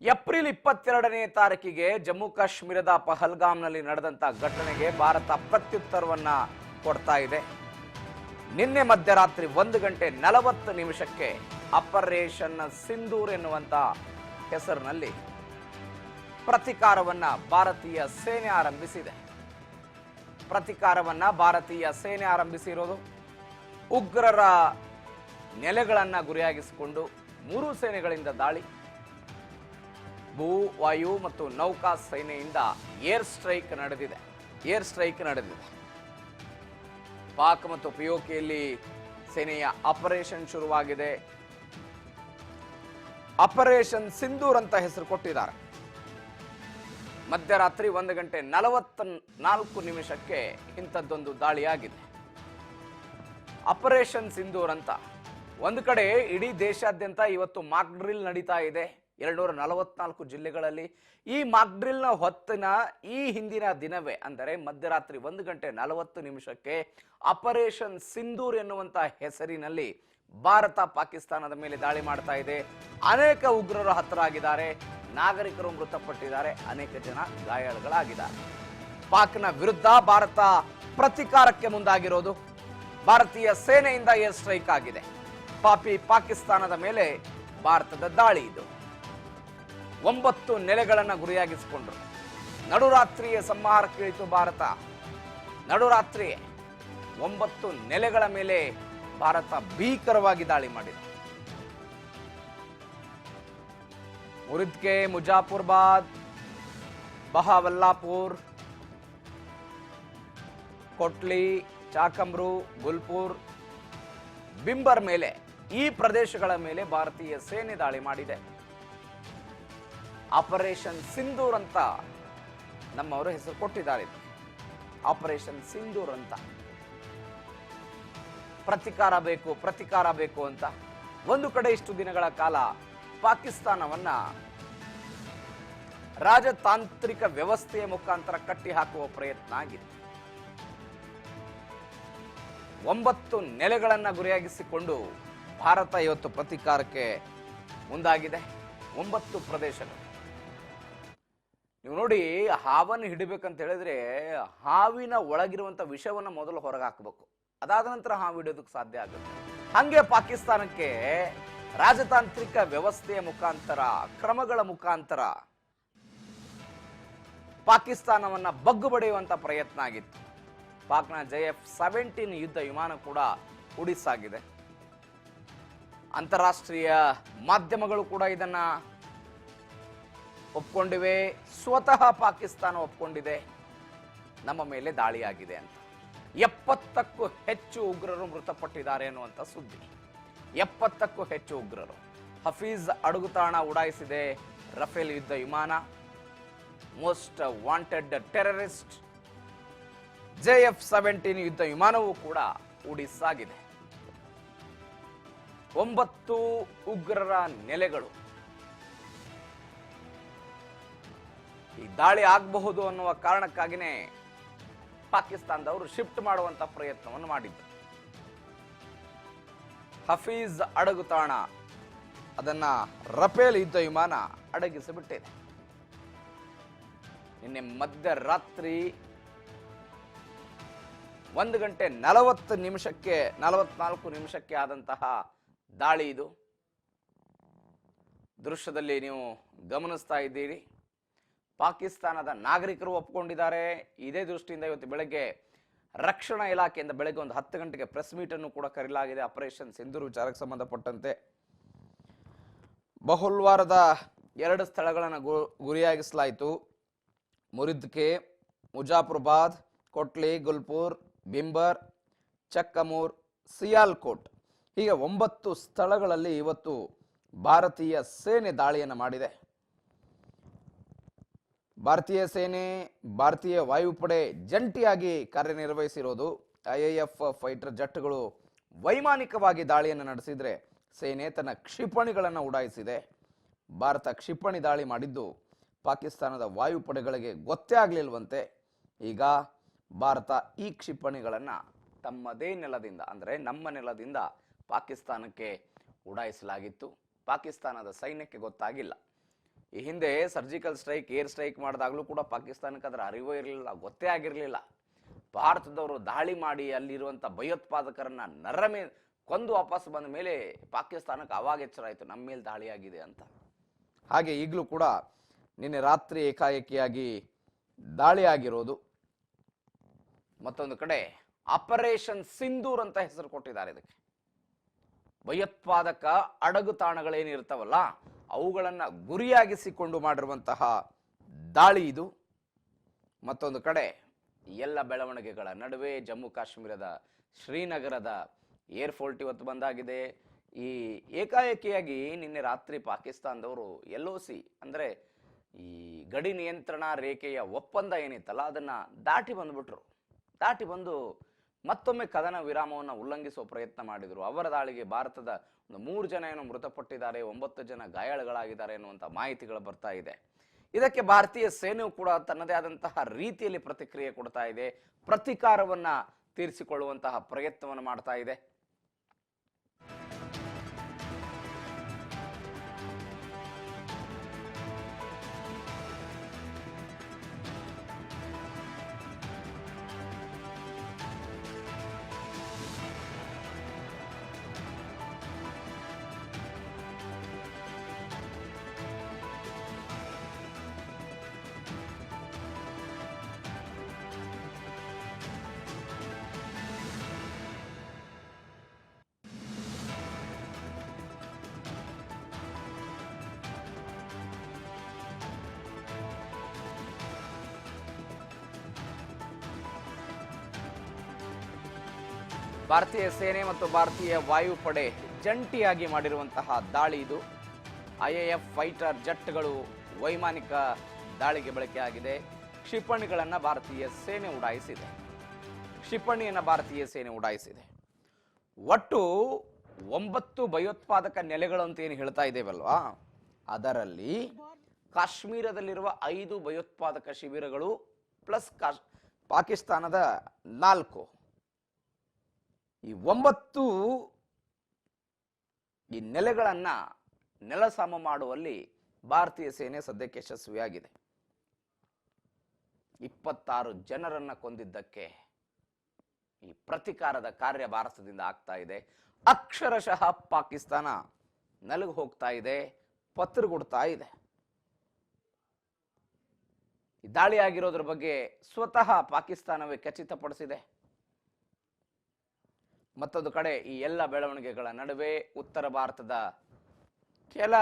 April 22ನೇ ತಾರೀಕಿಗೆ ಜಮ್ಮು ಕಾಶ್ಮೀರದ ಪಹಲ್ಗಾಮ್ನಲ್ಲಿ ನಡೆದಂತ ಘಟನೆಗೆ ಭಾರತ ಪ್ರತ್ಯುತ್ತರವನ್ನ ಕೊಡ್ತಾ ಇದೆ. ನಿನ್ನೆ ಮಧ್ಯರಾತ್ರಿ 1:40 ಆಪರೇಷನ್ ಸಿಂಧೂರ್ ಎನ್ನುವಂತ ಹೆಸರಿನಲ್ಲಿ ಪ್ರತಿಕಾರವನ್ನ ಭಾರತೀಯ ಸೇನೆ ಆರಂಭಿಸಿರೋದು ಉಗ್ರರ ನೆಲೆಗಳನ್ನ ಗುರಿಯಾಗಿಸಿಕೊಂಡು ಮೂರು ಸೇನೆಗಳಿಂದ ದಾಳಿ, ಭೂ, ವಾಯು ಮತ್ತು ನೌಕಾ ಸೇನೆಯಿಂದ ಏರ್ ಸ್ಟ್ರೈಕ್ ನಡೆದಿದೆ. ಪಾಕ್ ಮತ್ತು ಪಿಒಕೆಯಲ್ಲಿ ಸೇನೆಯ ಆಪರೇಷನ್ ಶುರುವಾಗಿದೆ. ಆಪರೇಷನ್ ಸಿಂಧೂರ್ ಅಂತ ಹೆಸರು ಕೊಟ್ಟಿದ್ದಾರೆ. ಮಧ್ಯರಾತ್ರಿ 1:44 ಇಂಥದ್ದೊಂದು ದಾಳಿಯಾಗಿದೆ. ಆಪರೇಷನ್ ಸಿಂಧೂರ್ ಅಂತ ಒಂದು ಕಡೆ ಇಡೀ ದೇಶಾದ್ಯಂತ ಇವತ್ತು ಮಾಕ್ ಡ್ರಿಲ್ ನಡೀತಾ ಇದೆ 244 ಜಿಲ್ಲೆಗಳಲ್ಲಿ. ಈ ಮಾಕ್ ಡ್ರಿಲ್ನ ಹೊತ್ತಿನ ಈ ಹಿಂದಿನ ದಿನವೇ ಅಂದರೆ ಮಧ್ಯರಾತ್ರಿ 1:40 ಆಪರೇಷನ್ ಸಿಂಧೂರ್ ಎನ್ನುವಂತ ಹೆಸರಿನಲ್ಲಿ ಭಾರತ ಪಾಕಿಸ್ತಾನದ ಮೇಲೆ ದಾಳಿ ಮಾಡ್ತಾ ಇದೆ. ಅನೇಕ ಉಗ್ರರು ಹತರಾಗಿದ್ದಾರೆ, ನಾಗರಿಕರು ಮೃತಪಟ್ಟಿದ್ದಾರೆ, ಅನೇಕ ಜನ ಗಾಯಾಳುಗಳಾಗಿದ್ದಾರೆ. ಪಾಕ್ನ ವಿರುದ್ಧ ಭಾರತ ಪ್ರತಿಕಾರಕ್ಕೆ ಮುಂದಾಗಿರೋದು. ಭಾರತೀಯ ಸೇನೆಯಿಂದ ಏರ್ ಸ್ಟ್ರೈಕ್ ಆಗಿದೆ. ಪಾಕಿಸ್ತಾನದ ಮೇಲೆ ಭಾರತದ ದಾಳಿ ಇದು. 9 ನೆಲೆಗಳನ್ನು ಗುರಿಯಾಗಿಸಿಕೊಂಡ್ರು. ನಡುರಾತ್ರಿಯೇ ಸಂಹಾರಕ್ಕಿಳಿತು ಭಾರತ. ನಡುರಾತ್ರಿಯೇ 9 ನೆಲೆಗಳ ಮೇಲೆ ಭಾರತ ಭೀಕರವಾಗಿ ದಾಳಿ ಮಾಡಿದೆ. ಮುರಿದ್ಕೆ, ಮುಜಾಫರ್ಬಾದ್, ಬಹಾವಲ್ಲಾಪುರ್, ಕೊಟ್ಲಿ, ಚಾಕಮ್ರು, ಗುಲ್ಪುರ್, ಬಿಂಬರ್ ಮೇಲೆ, ಈ ಪ್ರದೇಶಗಳ ಮೇಲೆ ಭಾರತೀಯ ಸೇನೆ ದಾಳಿ ಮಾಡಿದೆ. ಆಪರೇಷನ್ ಸಿಂಧೂರ್ ಅಂತ ನಮ್ಮವರು ಹೆಸರು ಕೊಟ್ಟಿದ್ದಾರೆ. ಆಪರೇಷನ್ ಸಿಂಧೂರ್ ಅಂತ ಪ್ರತಿಕಾರ ಬೇಕು ಅಂತ ಒಂದು ಕಡೆ ಇಷ್ಟು ದಿನಗಳ ಕಾಲ ಪಾಕಿಸ್ತಾನವನ್ನ ರಾಜತಾಂತ್ರಿಕ ವ್ಯವಸ್ಥೆಯ ಮುಖಾಂತರ ಕಟ್ಟಿ ಹಾಕುವ ಪ್ರಯತ್ನ ಆಗಿತ್ತು. 9 ನೆಲೆಗಳನ್ನ ಗುರಿಯಾಗಿಸಿಕೊಂಡು ಭಾರತ ಇವತ್ತು ಪ್ರತಿಕಾರಕ್ಕೆ ಮುಂದಾಗಿದೆ. 9 ಪ್ರದೇಶಗಳು. ನೀವು ನೋಡಿ, ಹಾವನ್ನು ಹಿಡಿಬೇಕಂತ ಹೇಳಿದ್ರೆ ಹಾವಿನ ಒಳಗಿರುವಂತ ವಿಷವನ್ನ ಮೊದಲು ಹೊರಗೆ ಹಾಕಬೇಕು, ಅದಾದ ನಂತರ ಹಾವು ಹಿಡಿಯೋದಕ್ಕೆ ಸಾಧ್ಯ ಆಗುತ್ತೆ. ಹಂಗೆ ಪಾಕಿಸ್ತಾನಕ್ಕೆ ರಾಜತಾಂತ್ರಿಕ ವ್ಯವಸ್ಥೆಯ ಮುಖಾಂತರ, ಕ್ರಮಗಳ ಮುಖಾಂತರ ಪಾಕಿಸ್ತಾನವನ್ನ ಬಗ್ಗು ಬಡಿಯುವಂತ ಪ್ರಯತ್ನ ಆಗಿತ್ತು. ಪಾಕ್ನ JF-17 ಯುದ್ಧ ವಿಮಾನ ಕೂಡ ಉಡಿಸಾಗಿದೆ. ಅಂತಾರಾಷ್ಟ್ರೀಯ ಮಾಧ್ಯಮಗಳು ಕೂಡ ಇದನ್ನ ಒಪ್ಕೊಂಡಿವೆ. ಸ್ವತಃ ಪಾಕಿಸ್ತಾನ ಒಪ್ಕೊಂಡಿದೆ ನಮ್ಮ ಮೇಲೆ ದಾಳಿಯಾಗಿದೆ ಅಂತ. 70ಕ್ಕೂ ಹೆಚ್ಚು ಉಗ್ರರು ಮೃತಪಟ್ಟಿದ್ದಾರೆ ಅನ್ನುವಂಥ ಸುದ್ದಿ. 70ಕ್ಕೂ ಹೆಚ್ಚು ಉಗ್ರರು. ಹಫೀಜ್ ಅಡಗುತಾಣ ಉಡಾಯಿಸಿದೆ ರಫೇಲ್ ಯುದ್ಧ ವಿಮಾನ. ಮೋಸ್ಟ್ ವಾಂಟೆಡ್ ಟೆರರಿಸ್ಟ್ JF-17 ಯುದ್ಧ ವಿಮಾನವೂ ಕೂಡ ಉಡಿಸಾಗಿದೆ. 9 ಉಗ್ರರ ನೆಲೆಗಳು. ಈ ದಾಳಿ ಆಗಬಹುದು ಅನ್ನುವ ಕಾರಣಕ್ಕಾಗಿನೇ ಪಾಕಿಸ್ತಾನದವರು ಶಿಫ್ಟ್ ಮಾಡುವಂತ ಪ್ರಯತ್ನವನ್ನು ಮಾಡಿದ್ರು. ಹಫೀಜ್ ಅಡಗುತಾಣ ಅದನ್ನ ರಫೇಲ್ ಯುದ್ಧ ವಿಮಾನ ಅಡಗಿಸಿಬಿಟ್ಟಿದೆ. ನಿನ್ನೆ ಮಧ್ಯರಾತ್ರಿ 1:44 ಆದಂತಹ ದಾಳಿ ಇದು. ದೃಶ್ಯದಲ್ಲಿ ನೀವು ಗಮನಿಸ್ತಾ ಇದ್ದೀರಿ. ಪಾಕಿಸ್ತಾನದ ನಾಗರಿಕರು ಒಪ್ಕೊಂಡಿದ್ದಾರೆ. ಇದೇ ದೃಷ್ಟಿಯಿಂದ ಇವತ್ತು ಬೆಳಗ್ಗೆ ರಕ್ಷಣಾ ಇಲಾಖೆಯಿಂದ ಬೆಳಗ್ಗೆ 10 ಗಂಟೆಗೆ ಪ್ರೆಸ್ ಮೀಟ್ ಅನ್ನು ಕೂಡ ಕರೆಯಲಾಗಿದೆ. ಆಪರೇಷನ್ ಸಿಂಧೂರ್ ವಿಚಾರಕ್ಕೆ ಸಂಬಂಧಪಟ್ಟಂತೆ ಬಹುಲ್ವಾರದ 2 ಸ್ಥಳಗಳನ್ನು ಗುರಿಯಾಗಿಸಲಾಯಿತು. ಮುರಿದ್ಕೆ, ಮುಜಾಫರ್ಬಾದ್, ಕೊಟ್ಲಿ, ಗುಲ್ಪುರ್, ಬಿಂಬರ್, ಚಕ್ಕಮೂರ್, ಸಿಯಾಲ್ಕೋಟ್, ಹೀಗೆ 9 ಸ್ಥಳಗಳಲ್ಲಿ ಇವತ್ತು ಭಾರತೀಯ ಸೇನೆ ದಾಳಿಯನ್ನು ಮಾಡಿದೆ. ಭಾರತೀಯ ಸೇನೆ, ಭಾರತೀಯ ವಾಯುಪಡೆ ಜಂಟಿಯಾಗಿ ಕಾರ್ಯನಿರ್ವಹಿಸಿರೋದು. IAF ಫೈಟರ್ ಜೆಟ್ಗಳು ವೈಮಾನಿಕವಾಗಿ ದಾಳಿಯನ್ನು ನಡೆಸಿದ್ರೆ ಸೇನೆ ತನ್ನ ಕ್ಷಿಪಣಿಗಳನ್ನು ಉಡಾಯಿಸಿದೆ. ಭಾರತ ಕ್ಷಿಪಣಿ ದಾಳಿ ಮಾಡಿದ್ದು ಪಾಕಿಸ್ತಾನದ ವಾಯುಪಡೆಗಳಿಗೆ ಗೊತ್ತೇ ಆಗಲಿಲ್ವಂತೆ. ಈಗ ಭಾರತ ಈ ಕ್ಷಿಪಣಿಗಳನ್ನು ತಮ್ಮದೇ ನೆಲದಿಂದ, ಅಂದರೆ ನಮ್ಮ ನೆಲದಿಂದ ಪಾಕಿಸ್ತಾನಕ್ಕೆ ಉಡಾಯಿಸಲಾಗಿತ್ತು. ಪಾಕಿಸ್ತಾನದ ಸೈನ್ಯಕ್ಕೆ ಗೊತ್ತಾಗಿಲ್ಲ. ಈ ಹಿಂದೆ ಸರ್ಜಿಕಲ್ ಸ್ಟ್ರೈಕ್, ಏರ್ ಸ್ಟ್ರೈಕ್ ಮಾಡಿದಾಗಲೂ ಕೂಡ ಪಾಕಿಸ್ತಾನಕ್ಕೆ ಅದರ ಅರಿವೇ ಇರಲಿಲ್ಲ, ಗೊತ್ತೇ ಆಗಿರಲಿಲ್ಲ. ಭಾರತದವರು ದಾಳಿ ಮಾಡಿ ಅಲ್ಲಿರುವಂಥ ಭಯೋತ್ಪಾದಕರನ್ನ ನರಮೇ ಕೊಂದು ವಾಪಸ್ ಬಂದ ಮೇಲೆ ಪಾಕಿಸ್ತಾನಕ್ಕೆ ಅವಾಗ ಎಚ್ಚರ ಆಯಿತು ನಮ್ಮ ಮೇಲೆ ದಾಳಿಯಾಗಿದೆ ಅಂತ. ಹಾಗೆ ಈಗಲೂ ಕೂಡ ನಿನ್ನೆ ರಾತ್ರಿ ಏಕಾಏಕಿಯಾಗಿ ದಾಳಿ ಆಗಿರೋದು. ಮತ್ತೊಂದು ಕಡೆ ಆಪರೇಷನ್ ಸಿಂಧೂರ್ ಅಂತ ಹೆಸರು ಕೊಟ್ಟಿದ್ದಾರೆ ಇದಕ್ಕೆ. ಭಯೋತ್ಪಾದಕ ಅಡಗುತಾಣಗಳೇನಿರ್ತಾವಲ್ಲ ಅವುಗಳನ್ನ ಗುರಿಯಾಗಿಸಿಕೊಂಡು ಮಾಡಿರುವಂತಹ ದಾಳಿ ಇದು. ಮತ್ತೊಂದು ಕಡೆ ಎಲ್ಲ ಬೆಳವಣಿಗೆಗಳ ನಡುವೆ ಜಮ್ಮು ಕಾಶ್ಮೀರದ ಶ್ರೀನಗರದ ಏರ್ಫೋರ್ಟ್ ಇವತ್ತು ಬಂದಾಗಿದೆ. ಈ ಏಕಾಏಕಿಯಾಗಿ ನಿನ್ನೆ ರಾತ್ರಿ ಪಾಕಿಸ್ತಾನದವರು LOC ಅಂದರೆ ಈ ಗಡಿ ನಿಯಂತ್ರಣ ರೇಖೆಯ ಒಪ್ಪಂದ ಏನಿತ್ತಲ್ಲ ಅದನ್ನ ದಾಟಿ ಬಂದ್ಬಿಟ್ರು. ದಾಟಿ ಬಂದು ಮತ್ತೊಮ್ಮೆ ಕದನ ವಿರಾಮವನ್ನು ಉಲ್ಲಂಘಿಸುವ ಪ್ರಯತ್ನ ಮಾಡಿದರು. ಅವರ ದಾಳಿಗೆ ಭಾರತದ 3 ಜನ ಏನೋ ಮೃತಪಟ್ಟಿದ್ದಾರೆ, 9 ಜನ ಗಾಯಾಳುಗಳಾಗಿದ್ದಾರೆ ಎನ್ನುವಂಥ ಮಾಹಿತಿಗಳು ಬರ್ತಾ ಇದೆ. ಇದಕ್ಕೆ ಭಾರತೀಯ ಸೇನೆಯು ಕೂಡ ತನ್ನದೇ ಆದಂತಹ ರೀತಿಯಲ್ಲಿ ಪ್ರತಿಕ್ರಿಯೆ ಕೊಡ್ತಾ ಇದೆ, ಪ್ರತೀಕಾರವನ್ನ ತೀರಿಸಿಕೊಳ್ಳುವಂತಹ ಪ್ರಯತ್ನವನ್ನು ಮಾಡ್ತಾ ಇದೆ. ಭಾರತೀಯ ಸೇನೆ ಮತ್ತು ಭಾರತೀಯ ವಾಯುಪಡೆ ಜಂಟಿಯಾಗಿ ಮಾಡಿರುವಂತಹ ದಾಳಿ ಇದು. IAF ಫೈಟರ್ ಜೆಟ್ಗಳು ವೈಮಾನಿಕ ದಾಳಿಗೆ ಬಳಕೆಯಾಗಿದೆ. ಕ್ಷಿಪಣಿಗಳನ್ನು ಭಾರತೀಯ ಸೇನೆ ಉಡಾಯಿಸಿದೆ. ಒಟ್ಟು 9 ಭಯೋತ್ಪಾದಕ ನೆಲೆಗಳು ಅಂತ ಏನು ಹೇಳ್ತಾ ಇದ್ದೇವಲ್ವಾ, ಅದರಲ್ಲಿ ಕಾಶ್ಮೀರದಲ್ಲಿರುವ 5 ಭಯೋತ್ಪಾದಕ ಶಿಬಿರಗಳು ಪ್ಲಸ್ ಪಾಕಿಸ್ತಾನದ 4, ಈ 9 ಈ ನೆಲೆಗಳನ್ನ ನೆಲಸಮ ಮಾಡುವಲ್ಲಿ ಭಾರತೀಯ ಸೇನೆ ಸದ್ಯಕ್ಕೆ ಯಶಸ್ವಿಯಾಗಿದೆ. 26 ಜನರನ್ನ ಕೊಂದಿದ್ದಕ್ಕೆ ಈ ಪ್ರತೀಕಾರದ ಕಾರ್ಯ ಭಾರತದಿಂದ ಆಗ್ತಾ ಇದೆ. ಅಕ್ಷರಶಃ ಪಾಕಿಸ್ತಾನ ನಲುಗು ಹೋಗ್ತಾ ಇದೆ, ಪತ್ರಗೊಡ್ತಾ ಇದೆ. ಈ ದಾಳಿ ಆಗಿರೋದ್ರ ಬಗ್ಗೆ ಸ್ವತಃ ಪಾಕಿಸ್ತಾನವೇ ಖಚಿತಪಡಿಸಿದೆ. ಮತ್ತೊಂದು ಕಡೆ ಈ ಎಲ್ಲ ಬೆಳವಣಿಗೆಗಳ ನಡುವೆ ಉತ್ತರ ಭಾರತದ ಕೆಲ